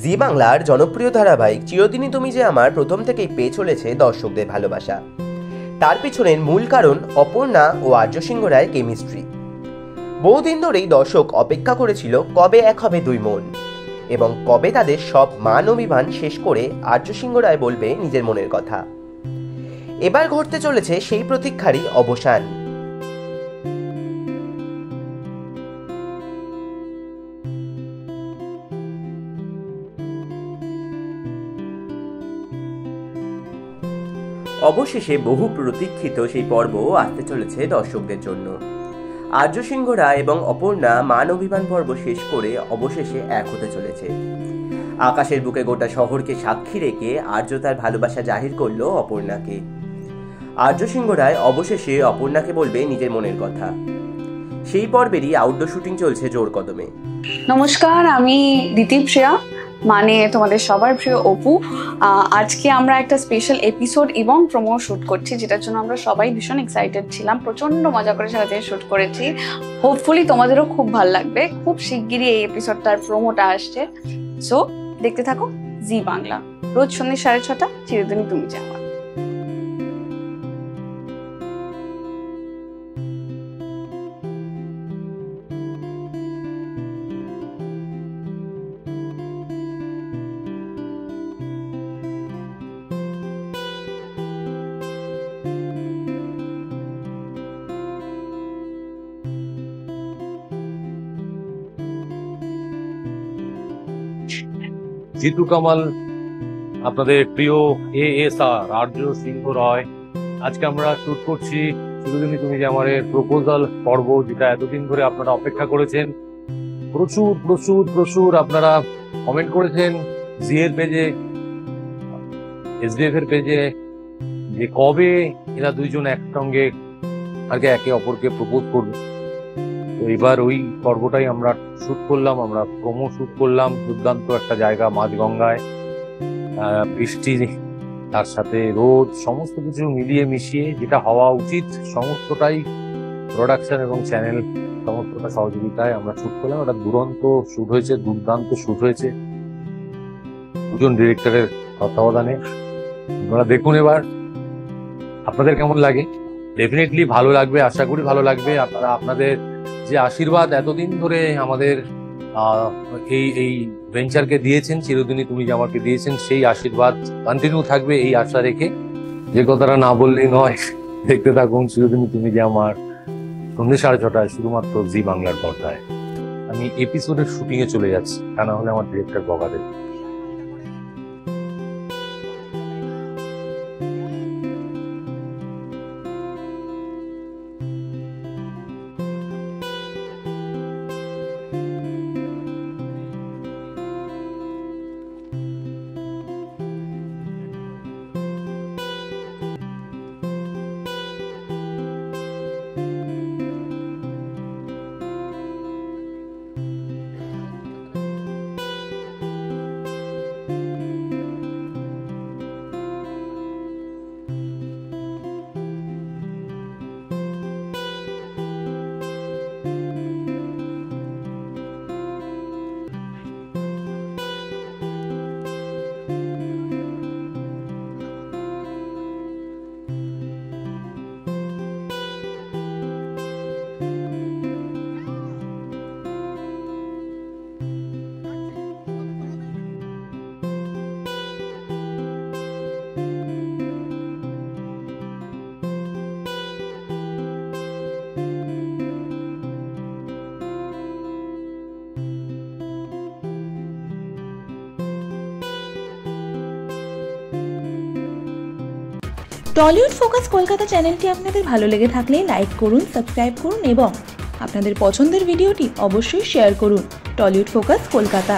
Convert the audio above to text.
জি বাংলার জনপ্রিয় ধারাবাহিক চিরদিনই তুমি যে আমার প্রথম থেকেই পেয়ে চলেছে দর্শকদের ভালোবাসা। তার পিছনের মূল কারণ অপর্ণা ও আর্য সিংহ রায়ের কেমিস্ট্রি। বহুদিন ধরেই দর্শক অপেক্ষা করেছিল কবে এক হবে দুই মন, এবং কবে তাদের সব মান অভিমান শেষ করে আর্য সিংহ রায় বলবে নিজের মনের কথা। এবার ঘটতে চলেছে সেই প্রতীক্ষারই অবসান। অবশেষে বহু প্রতীক্ষিত সেই পর্ব আসতে চলেছে দর্শকদের জন্য। আর্য সিংহ রায় এবং অপর্ণা মান অভিমান পর্ব শেষ করে অবশেষে এক হতে চলেছে। আকাশের বুকে গোটা শহরকে সাক্ষী রেখে আর্য তার ভালোবাসা জাহির করলো অপর্ণাকে। আর্য সিংহ রায় অবশেষে অপর্ণাকে বলবে নিজের মনের কথা। সেই পর্বেরই আউটডোর শুটিং চলছে জোর কদমে। নমস্কার, আমি দিতিপ্রিয়া, মানে তোমাদের সবার প্রিয় অপু। আজকে আমরা একটা স্পেশাল এপিসোড এবং প্রোমো শুট করছি, যেটার জন্য আমরা সবাই ভীষণ এক্সাইটেড ছিলাম। প্রচন্ড মজা করে সারাদিন শুট করেছি। হোপফুলি তোমাদেরও খুব ভালো লাগবে। খুব শিগগিরই এই এপিসোডটার প্রোমোটা আসছে। সো দেখতে থাকো জি বাংলা, রোজ সন্ধ্যে 6:30, চিরদিনই তুমি যে আমার। জিতু কামাল, আপনাদের প্রিয় ASR আর্য সিংহ রায়। আজকে আমরা শুট করছি চিরদিনই তুমি যে আমার প্রপোজাল পর্ব, যেটা এতদিন ধরে আপনারা অপেক্ষা করেছেন। প্রচুর প্রচুর প্রচুর আপনারা কমেন্ট করেছেন জি এর পেজে, SDF এর পেজে, যে কবে এরা দুইজন একসঙ্গে আগে একে অপরকে প্রপোজ করবে। তো এবার ওই পর্বটাই আমরা শুট করলাম, আমরা প্রোমো শুট করলাম। দুর্দান্ত একটা জায়গা, মাঝগঙ্গায়, বৃষ্টি, তার সাথে রোদ, সমস্ত কিছু মিলিয়ে মিশিয়ে যেটা হওয়া উচিত সমস্তটাই প্রোডাকশন এবং চ্যানেল সমস্তটা সহযোগিতায় আমরা শুট করলাম। একটা দুরন্ত শুট হয়েছে, দুর্দান্ত শুট হয়েছে দুজন ডিরেক্টরের তত্ত্বাবধানে। আপনারা দেখুন এবার আপনাদের কেমন লাগে। ডেফিনেটলি ভালো লাগবে, আশা করি ভালো লাগবে। আপনারা আপনাদের যে আশীর্বাদ এতদিন ধরে আমাদের এই ভেঞ্চারকে দিয়েছেন, চিরদিনই তুমি যে আমাকে দিয়েছেন, সেই আশীর্বাদ কন্টিনিউ থাকবে এই আশা রেখে। যে কথাটা না বললেই নয়, দেখতে থাকুন চিরদিনই তুমি যে আমার, সন্ধ্যে 6:30 শুধুমাত্র জি বাংলার পর্দায়। আমি এপিসোডের শুটিং এ চলে যাচ্ছি, তা না হলে আমার ডিরেক্টর বকা দেবে। টলিউড ফোকাস কলকাতা চ্যানেলটি আপনাদের ভালো লেগে থাকলে লাইক করুন, সাবস্ক্রাইব করুন এবং আপনাদের পছন্দের ভিডিওটি অবশ্যই শেয়ার করুন। Tollywood focus Kolkata.